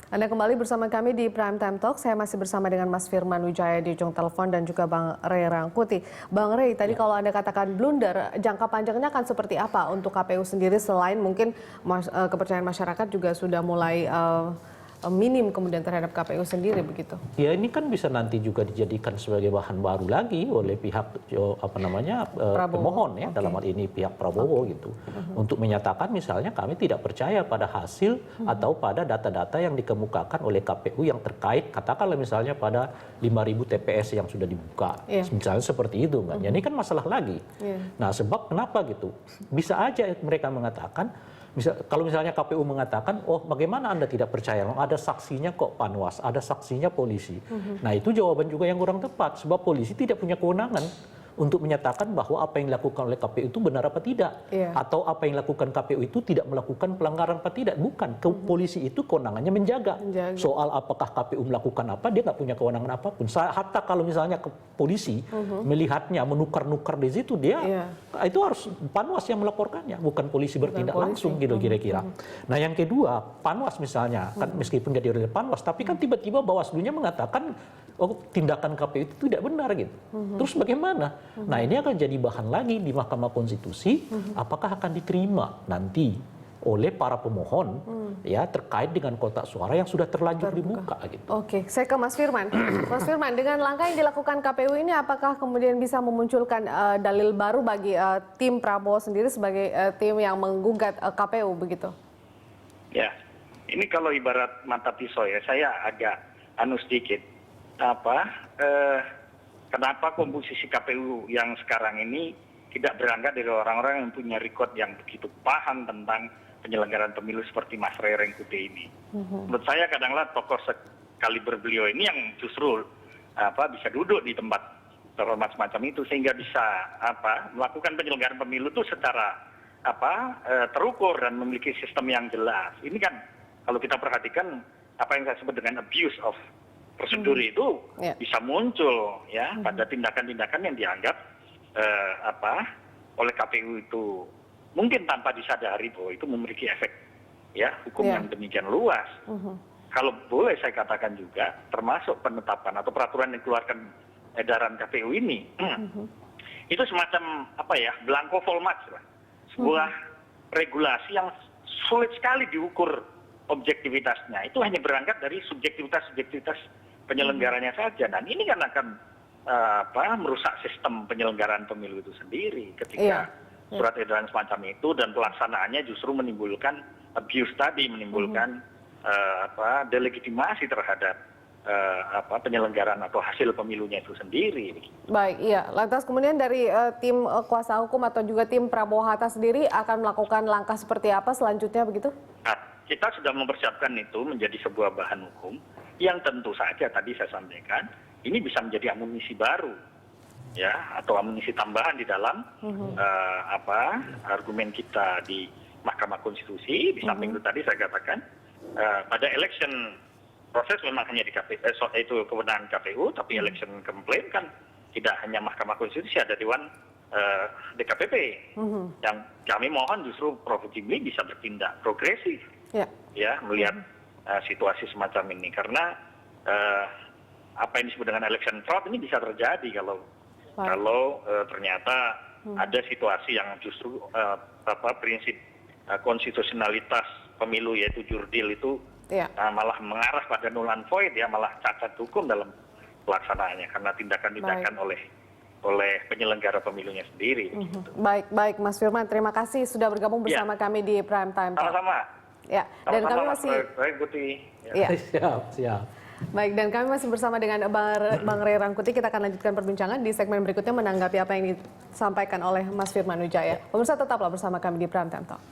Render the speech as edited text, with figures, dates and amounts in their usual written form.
Anda kembali bersama kami di Prime Time Talk. Saya masih bersama dengan Mas Firman Wijaya di ujung telepon dan juga Bang Ray Rangkuti. Bang Ray, tadi kalau Anda katakan blunder, jangka panjangnya akan seperti apa untuk KPU sendiri selain mungkin kepercayaan masyarakat juga sudah mulai minim kemudian terhadap KPU sendiri begitu? Ya ini kan bisa nanti juga dijadikan sebagai bahan baru lagi oleh pihak pemohon ya, dalam hal ini pihak Prabowo gitu, untuk menyatakan misalnya kami tidak percaya pada hasil atau pada data-data yang dikemukakan oleh KPU yang terkait katakanlah misalnya pada 5.000 TPS yang sudah dibuka, misalnya seperti itu kan. Ini kan masalah lagi. Nah sebab kenapa gitu? Bisa aja mereka mengatakan. Kalau misalnya KPU mengatakan, oh bagaimana Anda tidak percaya? Ada saksinya kok Panwas, ada saksinya polisi. Nah itu jawaban juga yang kurang tepat, sebab polisi tidak punya kewenangan untuk menyatakan bahwa apa yang dilakukan oleh KPU itu benar apa tidak. Atau apa yang dilakukan KPU itu tidak melakukan pelanggaran apa tidak. Bukan, polisi itu kewenangannya menjaga. Soal apakah KPU melakukan apa, dia nggak punya kewenangan apapun. Hatta kalau misalnya polisi melihatnya menukar-nukar di situ, dia itu harus Panwas yang melaporkannya, bukan polisi bertindak langsung gitu kira-kira. Nah yang kedua, Panwas misalnya, kan meskipun jadi oleh Panwas, tapi kan tiba-tiba Bawaslu-nya mengatakan oh tindakan KPU itu tidak benar gitu. Terus bagaimana? Nah ini akan jadi bahan lagi di Mahkamah Konstitusi, apakah akan diterima nanti oleh para pemohon ya terkait dengan kotak suara yang sudah terlanjur dibuka gitu. Oke, saya ke Mas Firman. Mas Firman, dengan langkah yang dilakukan KPU ini apakah kemudian bisa memunculkan dalil baru bagi tim Prabowo sendiri sebagai tim yang menggugat KPU begitu? Ya, ini kalau ibarat mata pisau ya, saya agak sedikit. Kenapa komposisi KPU yang sekarang ini tidak berangkat dari orang-orang yang punya rekod yang begitu paham tentang penyelenggaraan pemilu seperti Mas Ray Rangkuti ini. Menurut saya kadang-kadang tokoh sekaliber beliau ini yang justru bisa duduk di tempat terhormat semacam itu sehingga bisa melakukan penyelenggaraan pemilu itu secara terukur dan memiliki sistem yang jelas. Ini kan kalau kita perhatikan apa yang saya sebut dengan abuse of prosedur itu bisa muncul ya pada tindakan-tindakan yang dianggap oleh KPU itu mungkin tanpa disadari bahwa itu memiliki efek ya hukum yang demikian luas. Kalau boleh saya katakan juga termasuk penetapan atau peraturan yang dikeluarkan edaran KPU ini itu semacam blanko format, sebuah regulasi yang sulit sekali diukur objektivitasnya. Itu hanya berangkat dari subjektivitas penyelenggaranya saja, dan ini kan akan merusak sistem penyelenggaraan pemilu itu sendiri ketika surat edaran semacam itu dan pelaksanaannya justru menimbulkan abuse tadi, menimbulkan delegitimasi terhadap penyelenggaraan atau hasil pemilunya itu sendiri. Baik, lantas kemudian dari tim kuasa hukum atau juga tim Prabowo Hatta sendiri akan melakukan langkah seperti apa selanjutnya begitu? Nah, kita sudah mempersiapkan itu menjadi sebuah bahan hukum yang tentu saja tadi saya sampaikan ini bisa menjadi amunisi baru ya atau amunisi tambahan di dalam argumen kita di Mahkamah Konstitusi. Di samping itu tadi saya katakan pada election proses memang hanya di KPU, itu kewenangan KPU, tapi election complaint kan tidak hanya Mahkamah Konstitusi, ada Dewan DKPP yang kami mohon justru Prof. Jimli bisa bertindak progresif ya melihat situasi semacam ini, karena apa yang disebut dengan election fraud ini bisa terjadi kalau ternyata ada situasi yang justru prinsip konstitusionalitas pemilu yaitu jurdil itu malah mengarah pada null and void ya, malah cacat hukum dalam pelaksanaannya karena tindakan-tindakan oleh penyelenggara pemilunya sendiri. Baik Mas Firman, terima kasih sudah bergabung bersama kami di Prime Time. Sama-sama. Ya, dan kami masih siap. Baik, dan kami masih bersama dengan Bang Ray Rangkuti. Kita akan lanjutkan perbincangan di segmen berikutnya menanggapi apa yang disampaikan oleh Mas Firman Wijaya. Pemirsa tetaplah bersama kami di Prime Time Talk.